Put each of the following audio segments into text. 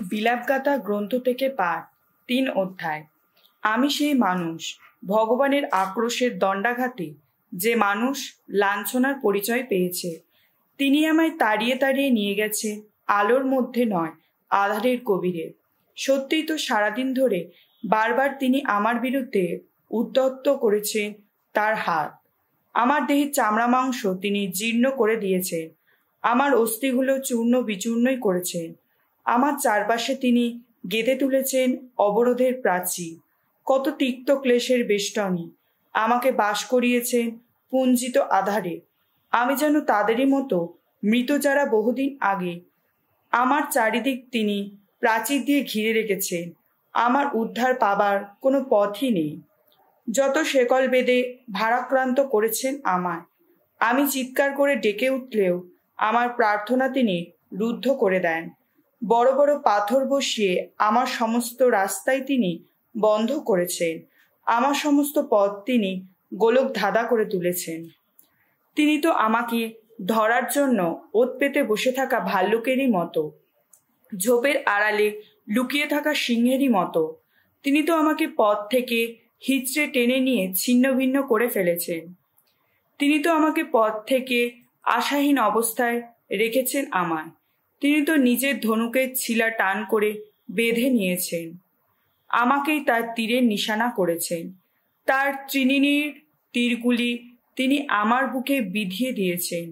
বিলাপগাথা গ্রন্থ থেকে পাঠ ৩ অধ্যায়। আমি সেই মানুষ, ভগবানের আক্রোশের দণ্ডাঘাতে যে মানুষ লাঞ্ছনার পরিচয় পেয়েছে। তিনি আমায় তাড়িয়ে তাড়িয়ে নিয়ে গেছে আলোর মধ্যে নয়, আঁধারের গভীরে। সত্যিই তো সারাদিন ধরে বারবার তিনি আমার বিরুদ্ধে উদ্যত করেছেন তার হাত। আমার দেহের চামড়া মাংস তিনি জীর্ণ করে দিয়েছেন, আমার অস্থিগুলো চূর্ণ বিচূর্ণই করেছেন। আমার চারপাশে তিনি গেঁথে তুলেছেন অবরোধের প্রাচীর, কত তিক্ত ক্লেশের বেষ্টনী। আমাকে বাস করিয়েছেন পুঞ্জিত আধারে। আমি যেন তাদেরই মতো মৃত, যারা বহুদিন আগে। আমার চারিদিক তিনি প্রাচীর দিয়ে ঘিরে রেখেছেন। আমার উদ্ধার পাবার কোনো পথই নেই। যত শেকল বেঁধে ভারাক্রান্ত করেছেন আমায়। আমি চিৎকার করে ডেকে উঠলেও আমার প্রার্থনা তিনি রুদ্ধ করে দেন। বড় বড় পাথর বসিয়ে আমার সমস্ত রাস্তায় তিনি বন্ধ করেছেন। আমার সমস্ত পথ তিনি গোলক ধাঁধা করে তুলেছেন। তিনি তো আমাকে ধরার জন্য ওত পেতে বসে থাকা ভাল্লুকেরই মতো, ঝোপের আড়ালে লুকিয়ে থাকা সিংহেরই মতো। তিনি তো আমাকে পথ থেকে হিচড়ে টেনে নিয়ে ছিন্ন ভিন্ন করে ফেলেছেন। তিনি তো আমাকে পথ থেকে আশাহীন অবস্থায় রেখেছেন আমায়। তিনি তো নিজের ধনুকের ছিলা টান করে বেঁধে নিয়েছেন। আমাকেই তার তীরের নিশানা করেছেন। তার ত্রিনির তীরগুলি তিনি আমার বুকে বিধিয়ে দিয়েছেন।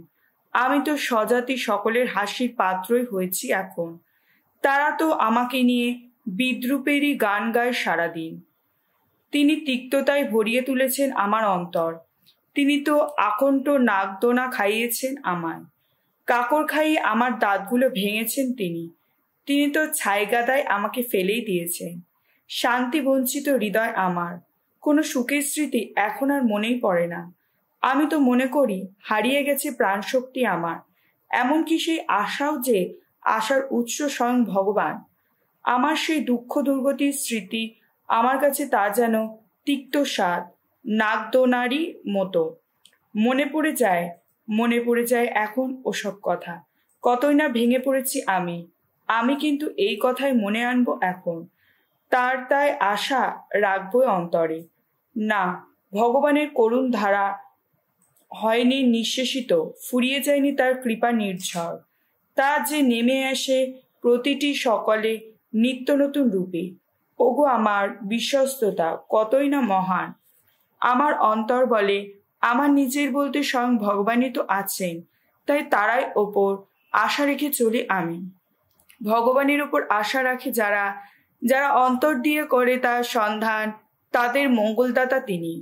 আমি তো স্বজাতি সকলের হাসির পাত্রই হয়েছি এখন। তারা তো আমাকে নিয়ে বিদ্রূপেরই গান গায় সারাদিন। তিনি তিক্ততায় ভরিয়ে তুলেছেন আমার অন্তর। তিনি তো আকণ্ঠ নাগদোনা খাইয়েছেন আমায়। কাকড় খাইয়ে আমার দাঁতগুলো ভেঙেছেন তিনি। তিনি তো ছাইগাদায় আমাকে ফেলেই দিয়েছেন। শান্তি বঞ্চিত হৃদয় আমার, কোনো সুখের স্মৃতি এখন আর মনেই পড়ে না। আমি তো মনে করি হারিয়ে গেছে প্রাণশক্তি আমার, এমনকি সেই আশাও যে আশার উৎস স্বয়ং ভগবান। আমার সেই দুঃখ দুর্গতির স্মৃতি আমার কাছে তা যেন তিক্ত স্বাদ, নাগদোনারই মতো। মনে পড়ে যায় এখন ওসব কথা। কতই না ভেঙে পড়েছি আমি কিন্তু এই কথাই মনে আনবো এখন। তাই আশা রাখবো অন্তরে। না, ভগবানের করুণ ধারা হয়নি নিঃশেষিত, ফুরিয়ে যায়নি তার কৃপা নির্ঝর। তা যে নেমে আসে প্রতিটি সকলে নিত্য নতুন রূপে। ওগো আমার বিশ্বস্ততা কতই না মহান। আমার অন্তর বলে আমার নিজের বলতে স্বয়ং ভগবানই তো আছেন, তাই তারাই ওপর আশা রেখে চলি আমি। ভগবানের ওপর আশা রাখে যারা অন্তর দিয়ে করে তার সন্ধান, তাদের মঙ্গলদাতা তিনি।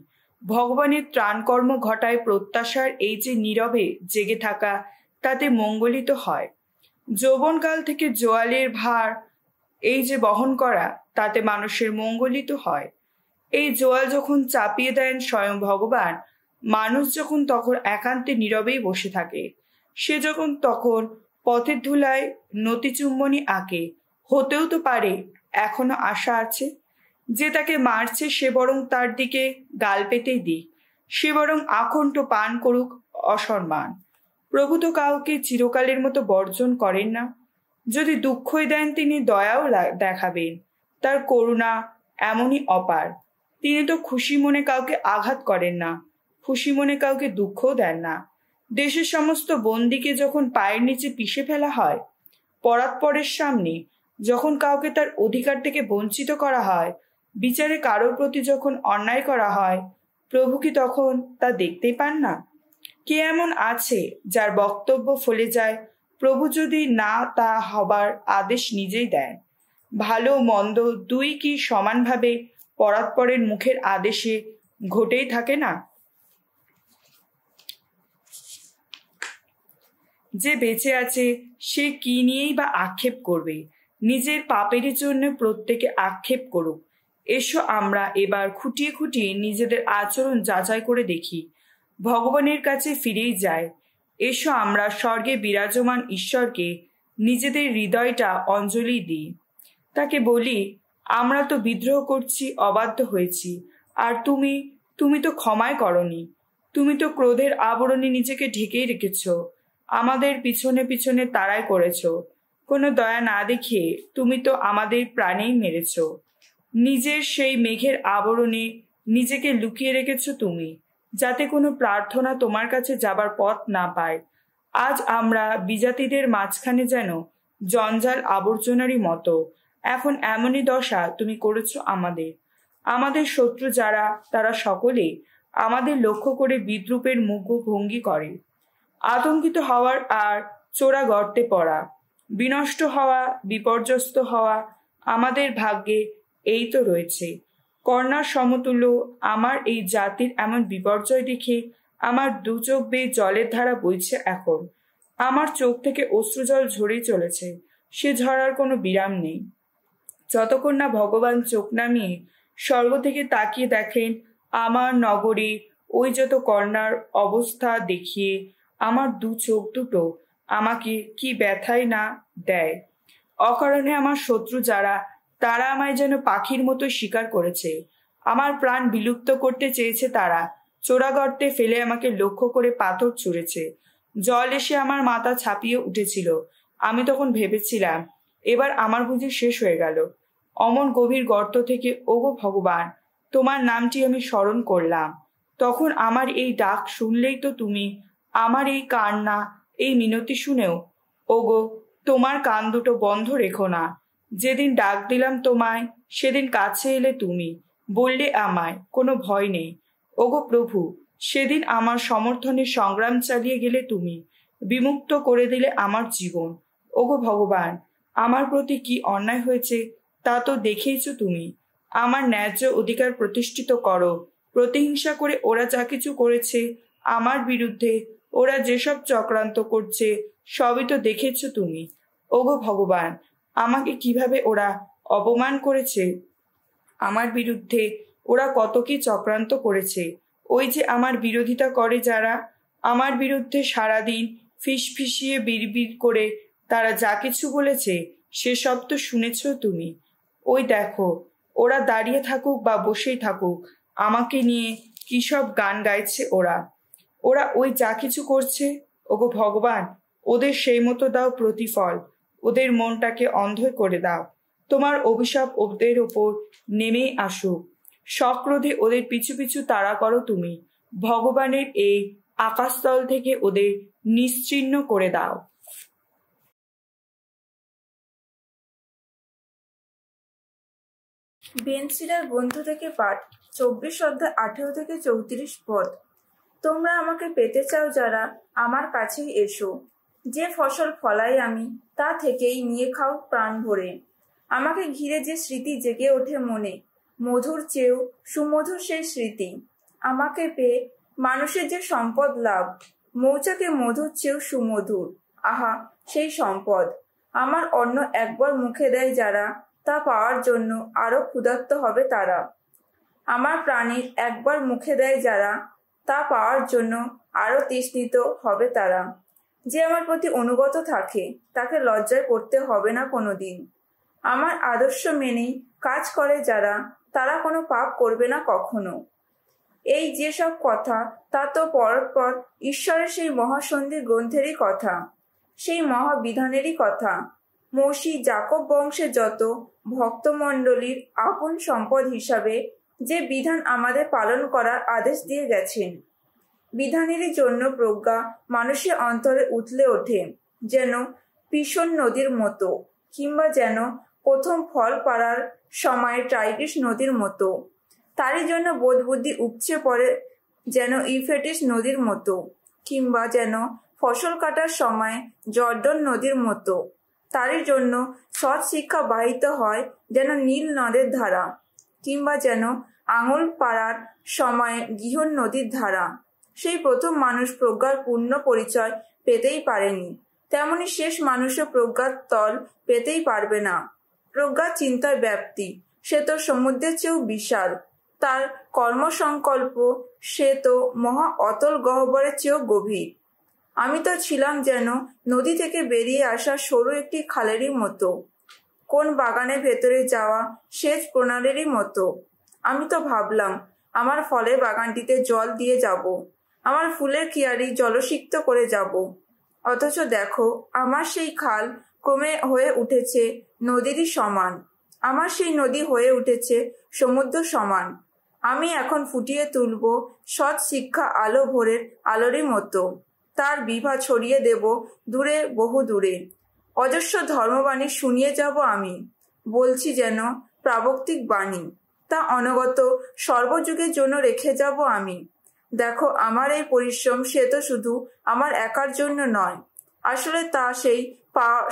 ভগবানের ত্রাণকর্ম ঘটায় প্রত্যাশার এই যে নীরবে জেগে থাকা, তাতে মঙ্গলিত হয়। যৌবনকাল থেকে জোয়ালের ভার এই যে বহন করা, তাতে মানুষের মঙ্গলিত হয়। এই জোয়াল যখন চাপিয়ে দেন স্বয়ং ভগবান, মানুষ যখন তখন একান্তে নীরবেই বসে থাকে। সে যখন তখন পথের ধুলায় নতিচুম্বনী আঁকে। হতেও তো পারে এখনো আশা আছে। যে তাকে মারছে সে বরং তার দিকে গাল পেতেই দিক, সে বরং আকণ্ঠ পান করুক অসম্মান। প্রভু তো কাউকে চিরকালের মতো বর্জন করেন না। যদি দুঃখই দেন তিনি দয়াও দেখাবেন। তার করুণা এমনই অপার। তিনি তো খুশি মনে কাউকে আঘাত করেন না, খুশি মনে কাউকে দুঃখও দেন না। দেশের সমস্ত বন্দীকে যখন পায়ের নিচে পিষে ফেলা হয়, পরাৎপরের সামনে যখন কাউকে তার অধিকার থেকে বঞ্চিত করা হয়, বিচারে কারোর প্রতি যখন অন্যায় করা হয়, প্রভু কি তখন তা দেখতেই পান না? কে এমন আছে যার বক্তব্য ফলে যায়? প্রভু যদি না তা হবার আদেশ নিজেই দেন। ভালো মন্দ দুই কি সমানভাবে পরাৎপরের মুখের আদেশে ঘটেই থাকে না? যে বেঁচে আছে সে কি নিয়েই বা আক্ষেপ করবে? নিজের পাপেরই জন্য প্রত্যেকে আক্ষেপ করুক। এসো আমরা এবার খুঁটিয়ে খুঁটিয়ে নিজেদের আচরণ যাচাই করে দেখি, ভগবানের কাছে ফিরেই যায়। এসো আমরা স্বর্গে বিরাজমান ঈশ্বরকে নিজেদের হৃদয়টা অঞ্জলি দিই। তাকে বলি, আমরা তো বিদ্রোহ করছি, অবাধ্য হয়েছি, আর তুমি তো ক্ষমাই করনি। তুমি তো ক্রোধের আবরণে নিজেকে ঢেকেই রেখেছ। আমাদের পিছনে পিছনে তাড়াই করেছ। কোনো দয়া না দেখিয়ে তুমি তো আমাদের প্রাণেই মেরেছ। নিজের সেই মেঘের আবরণে নিজেকে লুকিয়ে রেখেছ তুমি, যাতে কোনো প্রার্থনা তোমার কাছে যাবার পথ না পায়। আজ আমরা বিজাতিদের মাঝখানে যেন জঞ্জাল আবর্জনারই মতো। এখন এমনই দশা তুমি করেছ আমাদের। আমাদের শত্রু যারা, তারা সকলেই আমাদের লক্ষ্য করে বিদ্রূপের মুগ্ধ ভঙ্গি করে। আতঙ্কিত হওয়ার আর চোরা গর্তে পড়া, বিনষ্ট হওয়া, বিপর্যস্ত হওয়া আমাদের ভাগ্যে এই তো রয়েছে। কর্ণার সমতুল্য আমার এই জাতির এমন বিপর্যয় দেখে আমার দু চোখ বেয়ে জলের ধারা বইছে এখন। আমার চোখ থেকে অশ্রুজল ঝরেই চলেছে, সে ঝরার কোনো বিরাম নেই। যতক্ষণ না ভগবান চোখ নামিয়ে স্বর্গ থেকে তাকিয়ে দেখেন আমার নগরে ওই যত কর্ণার অবস্থা দেখিয়ে আমার দু চোখ দুটো আমাকে কি ব্যথায় না দেয়। অকারণে আমার শত্রু যারা, তারা আমায় যেন পাখির মতো শিকার করেছে। আমার প্রাণ বিলুপ্ত করতে চেয়েছে তারা, চোরাগর্তে ফেলে আমাকে লক্ষ্য করে পাথর ছুঁড়েছে। জল এসে আমার মাথা ছাপিয়ে উঠেছিল। আমি তখন ভেবেছিলাম এবার আমার বুঝি শেষ হয়ে গেল। অমন গভীর গর্ত থেকে ওগো ভগবান, তোমার নামটি আমি স্মরণ করলাম। তখন আমার এই ডাক শুনলেই তো তুমি আমার এই কান্না, এই মিনতি শুনেও ওগো তোমার কান দুটো বন্ধ রেখো না। যেদিন ডাক দিলাম তোমায়, সেদিন কাছে এলে তুমি, বললে আমায় কোনো ভয় নেই। ওগো প্রভু, সেদিন আমার সমর্থনে সংগ্রাম চালিয়ে গেলে তুমি, বিমুক্ত করে দিলে আমার জীবন। ওগো ভগবান, আমার প্রতি কি অন্যায় হয়েছে তা তো দেখেইছো তুমি। আমার ন্যায্য অধিকার প্রতিষ্ঠিত করো। প্রতিহিংসা করে ওরা যা কিছু করেছে আমার বিরুদ্ধে, ওরা যেসব চক্রান্ত করছে সবই তো দেখেছো তুমি। ওগো ভগবান, আমাকে কিভাবে ওরা অপমান করেছে, আমার বিরুদ্ধে ওরা কত কি চক্রান্ত করেছে। ওই যে আমার বিরোধিতা করে যারা, আমার বিরুদ্ধে সারাদিন ফিসফিসিয়ে বিড়বিড় করে তারা যা কিছু বলেছে সেসব তো শুনেছ তুমি। ওই দেখো, ওরা দাঁড়িয়ে থাকুক বা বসেই থাকুক, আমাকে নিয়ে কি সব গান গাইছে ওরা। ওরা ওই যা কিছু করছে, ওগো ভগবান, ওদের সেই মতো দাও প্রতিফল। ওদের মনটাকে অন্ধ করে দাও। তোমার অভিশাপ ওদের ওপর নেমেই আসুক। সক্রোধে ওদের পিছু পিছু তাড়া করো তুমি। ভগবানের এই আকাশতল থেকে ওদের নিশ্চিহ্ন করে দাও। বেনসিরার বন্ধু থেকে পাঠ, 24 অধ্যায় 18 থেকে 34 পদ। তোমরা আমাকে পেতে চাও যারা, আমার কাছেই এসো। যে ফসল ফলাই আমি, তা থেকেই নিয়ে খাও প্রাণ ভরে। আমাকে ঘিরে যে স্মৃতি জেগে ওঠে মনে, মধুর চেয়েও সুমধুর সেই স্মৃতি। আমাকে পেয়ে মানুষের যে সম্পদ লাভ, মৌচাকে মধুর চেয়েও সুমধুর। আহা সেই সম্পদ! আমার অন্ন একবার মুখে দেয় যারা, তা পাওয়ার জন্য আরো ক্ষুধার্ত হবে তারা। আমার প্রাণীর একবার মুখে দেয় যারা, তা পাওয়ার জন্য আরো তৃষ্ণিত হবে তারা। যে আমার প্রতি অনুগত থাকে, তাকে লজ্জায় পড়তে হবে না কোনোদিন। আমার আদর্শ মেনেই কাজ করে যারা, তারা কোনো পাপ করবে না কখনো। এই যেসব কথা, তা তো পরস্পর ঈশ্বরের সেই মহাসন্ধি গ্রন্থেরই কথা, সেই মহাবিধানেরই কথা। মৌসি জাকব বংশে যত ভক্তমণ্ডলীর আপন সম্পদ হিসাবে যে বিধান আমাদের পালন করার আদেশ দিয়ে গেছেন, বিধানেরই জন্য প্রজ্ঞা মানুষের অন্তরে উথলে ওঠে, যেন ভীষণ নদীর মতো, কিংবা যেন প্রথম ফল পাড়ার সময় টাইগ্রিস নদীর মতো। তারই জন্য বোধ বুদ্ধি উপচে পড়ে যেন ইউফ্রেটিস নদীর মতো, কিংবা যেন ফসল কাটার সময় জর্ডন নদীর মতো। তারই জন্য সৎ শিক্ষা বাহিত হয় যেন নীল নদের ধারা, কিংবা যেন আঙুল পাড়ার সময় গিহন নদীর ধারা। সেই প্রথম মানুষ প্রজ্ঞার পূর্ণ পরিচয় পেতেই পারেনি, তেমনি শেষ মানুষও প্রজ্ঞার তল পেতেই পারবে না। প্রজ্ঞার চিন্তার ব্যাপ্তি সে তো সমুদ্রের চেয়েও বিশাল, তার কর্মসংকল্প সে তো মহা অতল গহ্বরের চেয়েও গভীর। আমি তো ছিলাম যেন নদী থেকে বেরিয়ে আসা সরু একটি খালেরই মতো, কোন বাগানের ভেতরে যাওয়া সেচ প্রণালীরই মতো। আমি তো ভাবলাম আমার ফলের বাগানটিতে জল দিয়ে যাব, আমার ফুলের কিয়ারি জলসিক্ত করে যাব। অথচ দেখো, আমার সেই খাল ক্রমে হয়ে উঠেছে নদীরই সমান। আমার সেই নদী হয়ে উঠেছে সমুদ্র সমান। আমি এখন ফুটিয়ে তুলব সৎ শিক্ষা আলো ভোরের আলোরই মতো। তার বিভা ছড়িয়ে দেব দূরে, বহু দূরে। অজস্র ধর্মবাণী শুনিয়ে যাব আমি, বলছি যেন প্রাবক্তিক বাণী। তা অনগত সর্বযুগের জন্য রেখে যাব আমি। দেখো আমার এই পরিশ্রম সে তো শুধু আমার একার জন্য নয়, আসলে তা সেই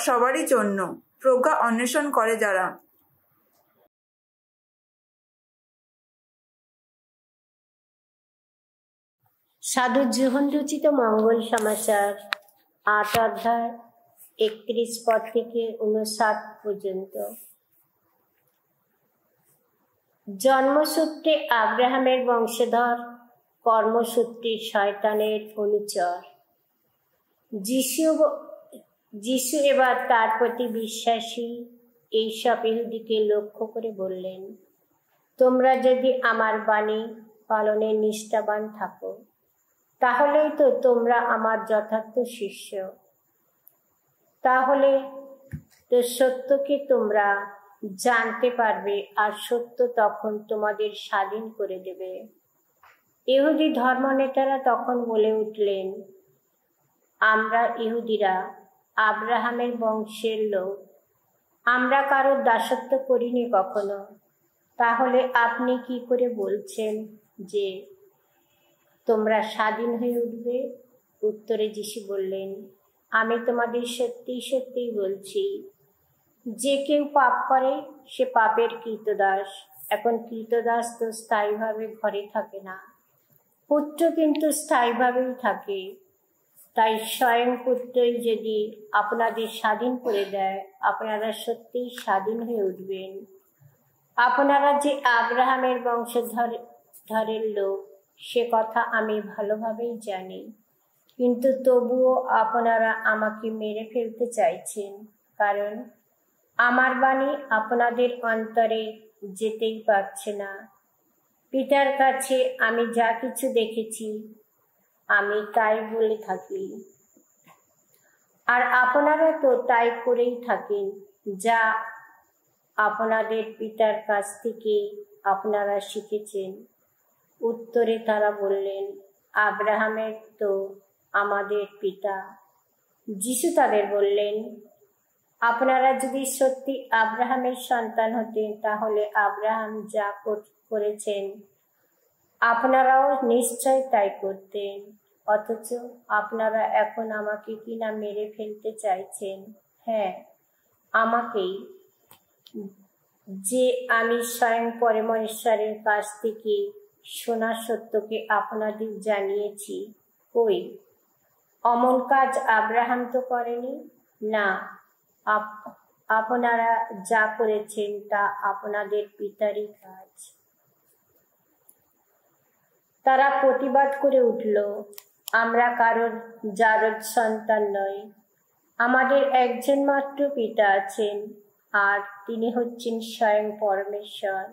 সবারই জন্য, প্রজ্ঞা অন্বেষণ করে যারা। সাধু জীবন রচিত মঙ্গল সমাচার 8 অধ্যায় 31 পদ থেকে 59 পর্যন্ত। জন্মসূত্রে আব্রাহামের বংশধর, কর্মসূত্রে শয়তানের অনুচর। যিশু এবার তার প্রতি বিশ্বাসী এইসব ইহুদিকে লক্ষ্য করে বললেন, তোমরা যদি আমার বাণী পালনে নিষ্ঠাবান থাকো, তাহলেই তো তোমরা আমার যথার্থ শিষ্য। তাহলে তো সত্যকে তোমরা জানতে পারবে, আর সত্য তখন তোমাদের স্বাধীন করে দেবে। ইহুদি ধর্মনেতারা তখন বলে উঠলেন, আমরা ইহুদিরা আব্রাহামের বংশের লোক, আমরা কারোর দাসত্ব করিনি কখনো। তাহলে আপনি কি করে বলছেন যে তোমরা স্বাধীন হয়ে উঠবে? উত্তরে যিশু বললেন, আমি তোমাদের সত্যি সত্যি বলছি, যে কেউ পাপ করে সে পাপের কৃতদাস। এখন কৃতদাস তো স্থায়ীভাবে ঘরে থাকে না, পুত্র কিন্তু স্থায়ীভাবেই থাকে। তাই স্বয়ং পুত্রই যদি আপনাদের স্বাধীন করে দেয়, আপনারা সত্যিই স্বাধীন হয়ে উঠবেন। আপনারা যে আব্রাহামের বংশধরের লোক সে কথা আমি ভালোভাবেই জানি, কিন্তু তবুও আপনারা আমাকে মেরে ফেলতে চাইছেন, কারণ আমার বাণী আপনাদের অন্তরে যেতেই পারছে না। পিতার কাছে আমি যা কিছু দেখেছি আমি তাই বলে থাকি, আর আপনারা তো তাই করেই থাকেন, যা আপনাদের পিতার কাছ থেকে আপনারা শিখেছেন। উত্তরে তারা বললেন, আব্রাহামের তো আমাদের পিতা। যিশু তাদের বললেন, আপনারা যদি সত্যি আব্রাহামের সন্তান হতেন, তাহলে আব্রাহাম যা করেছেন আপনারাও নিশ্চয় তাই করতেন। অথচ আপনারা এখন আমাকে কিনা মেরে ফেলতে চাইছেন। হ্যাঁ, আমাকেই, যে আমি স্বয়ং পরমেশ্বরের কাছ থেকে শোনা সত্যকে আপনাদের জানিয়েছি। কই, অমন কাজ আব্রাহাম তো করেনি। না, আপনারা যা করেছেন তা আপনাদের পিতারই কাজ। তারা প্রতিবাদ করে উঠল, আমরা কারোর জারজ সন্তান নই, আমাদের একজন মাত্র পিতা আছেন, আর তিনি হচ্ছেন স্বয়ং পরমেশ্বর।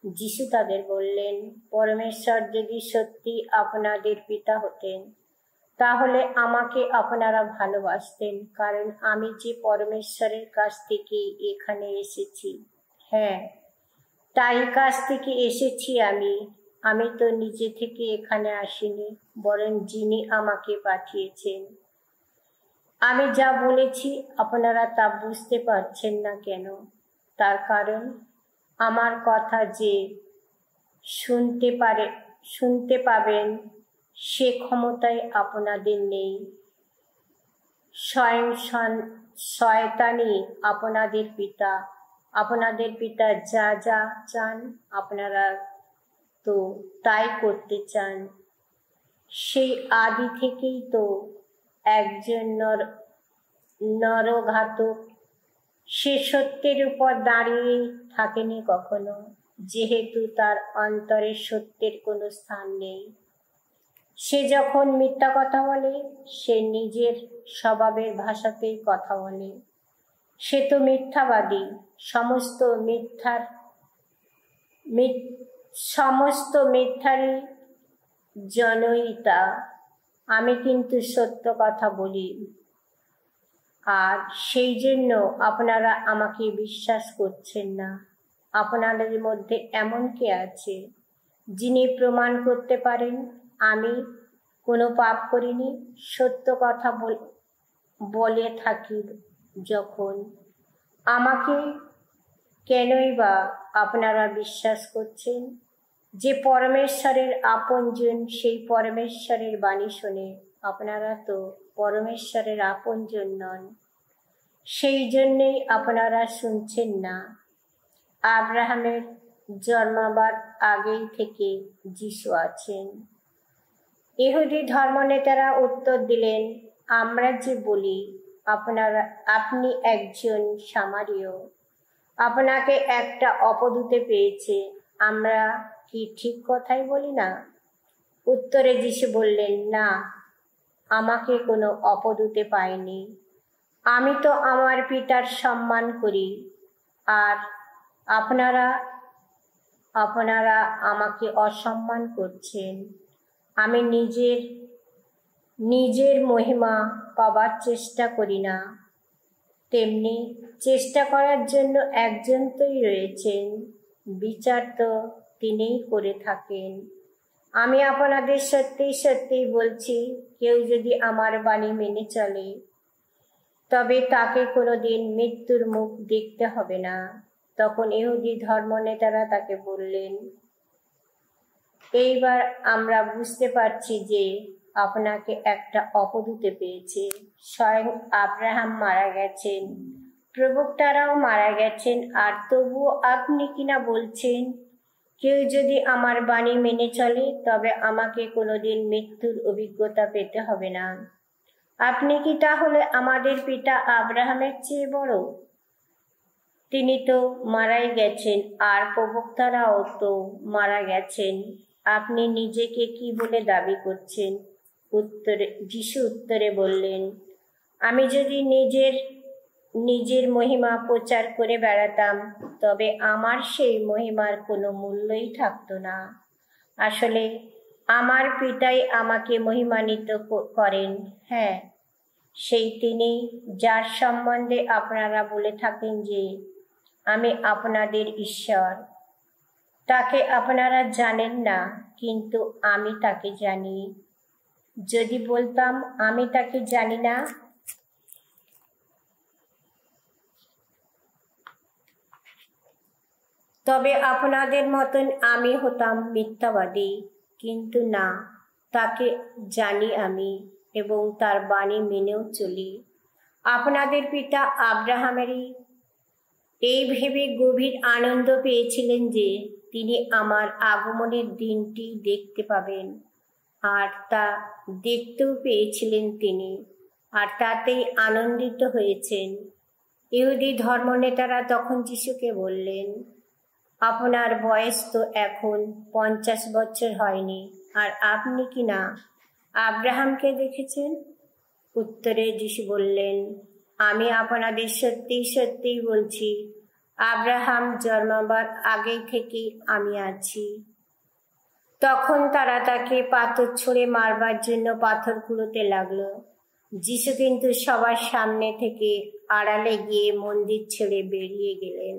যিশু তাদের বললেন, পরমেশ্বর যদি সত্যি আপনাদের পিতা হতেন, তাহলে আমাকে আপনারা ভালোবাসতেন, কারণ আমি যে পরমেশ্বরের কাছ থেকে এখানে এসেছি। হ্যাঁ, তাই কাছ থেকে এসেছি আমি তো নিজে থেকে এখানে আসিনি, বরং যিনি আমাকে পাঠিয়েছেন। আমি যা বলেছি আপনারা তা বুঝতে পারছেন না কেন? তার কারণ আমার কথা যে শুনতে পাবেন সে ক্ষমতায় আপনাদের নেই। স্বয়ং শয়তানই আপনাদের পিতা। আপনাদের পিতা যা যা চান আপনারা তো তাই করতে চান। সেই আদি থেকেই তো একজন নরঘাতক, সে সত্যের উপর দাঁড়িয়ে থাকেনি কখনো, যেহেতু তার অন্তরে সত্যের কোনো স্থান নেই। সে যখন মিথ্যা কথা বলে, সে নিজের স্বভাবের ভাষাতেই কথা বলে। সে তো মিথ্যাবাদী, সমস্ত মিথ্যারই জনয়িতা। আমি কিন্তু সত্য কথা বলি। আর সেই জন্য আপনারা আমাকে বিশ্বাস করছেন না। আপনাদের মধ্যে এমন কে আছে যিনি প্রমাণ করতে পারেন আমি কোনো পাপ করিনি? সত্য কথা বলে থাকি যখন, আমাকে কেনই বা আপনারা বিশ্বাস করছেন? যে পরমেশ্বরের আপনজন, সেই পরমেশ্বরের বাণী শুনে আপনারা তো পরমেশ্বরের আপনজন নন, সেই জন্যেই আপনারা শুনছেন না। আব্রাহামের জন্মাবার আগেই থেকে যিশু আছেন। ইহুদি ধর্মনেতারা উত্তর দিলেন, আমরা যে বলি আপনি একজন সামারীয়, আপনাকে একটা অপদূতে পেয়েছে, আমরা কি ঠিক কথাই বলি না? উত্তরে যিশু বললেন, না, আমাকে কোনো অপদূতে পায়নি। আমি তো আমার পিতার সম্মান করি, আর আপনারা আমাকে অসম্মান করছেন। আমি নিজের মহিমা পাবার চেষ্টা করি না, তেমনি চেষ্টা করার জন্য একজন তোই রয়েছেন, বিচার তো তিনিই করে থাকেন। আমি আপনাদের সত্যি সত্যি বলছি, কেউ যদি আমার বাণী মেনে চলে তবে তাকে কোনোদিন মৃত্যুর মুখ দেখতে হবে না। তখন ইহুদি ধর্মনেতারা তাকে বললেন, এইবার আমরা বুঝতে পারছি যে আপনাকে একটা অপদূতে পেয়েছে। স্বয়ং আব্রাহাম মারা গেছেন, প্রবক্তারাও মারা গেছেন, আর তবুও আপনি কিনা বলছেন কেউ যদি আমার বাণী মেনে চলে তবে আমাকে কোনোদিন মৃত্যুর অভিজ্ঞতা পেতে হবে না। আপনি কি তাহলে আমাদের পিতা আব্রাহামের চেয়ে বড়? তিনি তো মারাই গেছেন, আর প্রবক্তারাও তো মারা গেছেন। আপনি নিজেকে কি বলে দাবি করছেন? যিশু উত্তরে বললেন, আমি যদি নিজের মহিমা প্রচার করে বেড়াতাম তবে আমার সেই মহিমার কোনো মূল্যই থাকতো না। আসলে আমার পিতাই আমাকে মহিমান্বিত করেন, হ্যাঁ, সেই তিনি যার সম্বন্ধে আপনারা বলে থাকেন যে আমি আপনাদের ঈশ্বর। তাকে আপনারা জানেন না, কিন্তু আমি তাকে জানি। যদি বলতাম আমি তাকে জানি না, তবে আপনাদের মতন আমি হতাম মিথ্যাবাদী। কিন্তু না, তাকে জানি আমি, এবং তার বাণী মেনেও চলি। আপনাদের পিতা আব্রাহামেরই এই ভেবে গভীর আনন্দ পেয়েছিলেন যে তিনি আমার আগমনের দিনটি দেখতে পাবেন, আর তা দেখতেও পেয়েছিলেন তিনি, আর তাতেই আনন্দিত হয়েছেন। ইহুদি ধর্মনেতারা তখন যিশুকে বললেন, আপনার বয়স তো এখন 50 বছর হয়নি, আর আপনি কি না আব্রাহামকে দেখেছেন? উত্তরে যিশু বললেন, আমি আপনাদের সত্যি সত্যি বলছি, আব্রাহাম জন্মাবার আগে থেকেই আমি আছি। তখন তারা তাকে পাথর ছুঁড়ে মারবার জন্য পাথর কুড়োতে লাগলো। যিশু কিন্তু সবার সামনে থেকে আড়ালে গিয়ে মন্দির ছেড়ে বেরিয়ে গেলেন।